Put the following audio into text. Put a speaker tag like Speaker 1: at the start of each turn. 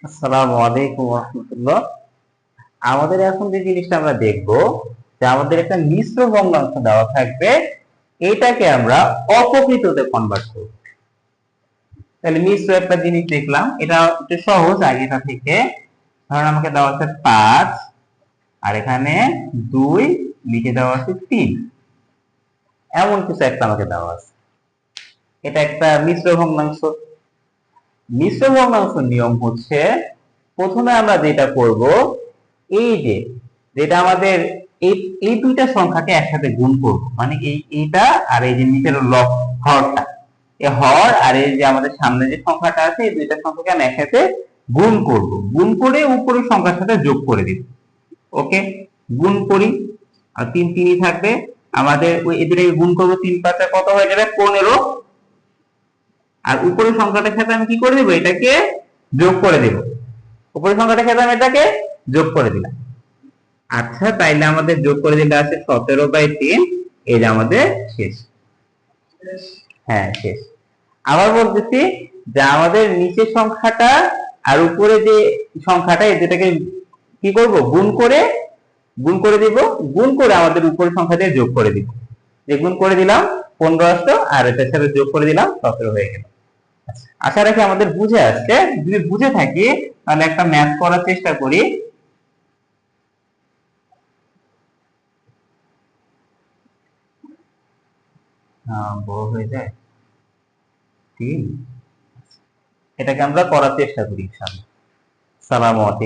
Speaker 1: আসসালামু আলাইকুম রাহমাতুল্লাহ। আমাদের এখন যে জিনিসটা আমরা দেখব, যে আমাদের একটা মিশ্র ভগ্নাংশ দেওয়া থাকবে, এটাকে আমরা অপকৃততে কনভার্ট করব। তাহলে মিশ্র একটা জিনিস দেখলাম, এটা একটু সহজ আগেটা থেকে। ধরুন আমাকে দেওয়া আছে 5 আর এখানে 2, নিচে দেওয়া আছে 3, এমন কিছু একটা আমাকে দেওয়া আছে। এটা একটা মিশ্র ভগ্নাংশ। মিশ্র ভগ্নাংশ নিয়ম হচ্ছে, প্রথমে আমরা যেটা করব, এই যে যেটা আমাদের এই এই দুইটা সংখ্যাকে একসাথে গুণ করব, মানে এইটা আর এই যে নিচের হরটা, এই হর আর এই যে আমাদের সামনে যে সংখ্যাটা আছে, এই দুইটা সংখ্যাকে আমি একসাথে গুণ করব। গুণ করে উপরের সংখ্যার সাথে যোগ করে দিব। ওকে, গুণ করি। আর 3 3ই থাকবে। আমাদের ওই এদিকে গুণ করব, 3 5 কত হয়ে যাবে? 15। আর উপরের সংখ্যাটার সাথে আমি কি করে দেব? এটাকে যোগ করে দেব। উপরের সংখ্যাটার সাথে আমি এটাকে যোগ করে দিলাম। আচ্ছা, তাইলে আমাদের যোগ করে দিলে আছে 17/3। এই যে আমাদের শেষ। হ্যাঁ, শেষ। আবার বলতেছি যে আমাদের নিচের সংখ্যাটা আর উপরে যে সংখ্যাটা, এই দুটাকে কি করব? গুণ করে দিব। গুণ করে আমাদের উপরের সংখ্যা দিয়ে যোগ করে দিব। যে গুণ করে দিলাম 15 আসলো, আর এটার সাথে যোগ করে দিলাম 17 হয়ে গেল। আশা রাখি আমাদের বুঝে আসছে। যদি বুঝে থাকি তাহলে একটা ম্যাথ করার চেষ্টা করি। বড় হয়ে যায় 3। এটাকে আমরা করার চেষ্টা করি ইনশাআল্লাহ। সালামু আলাইকুম।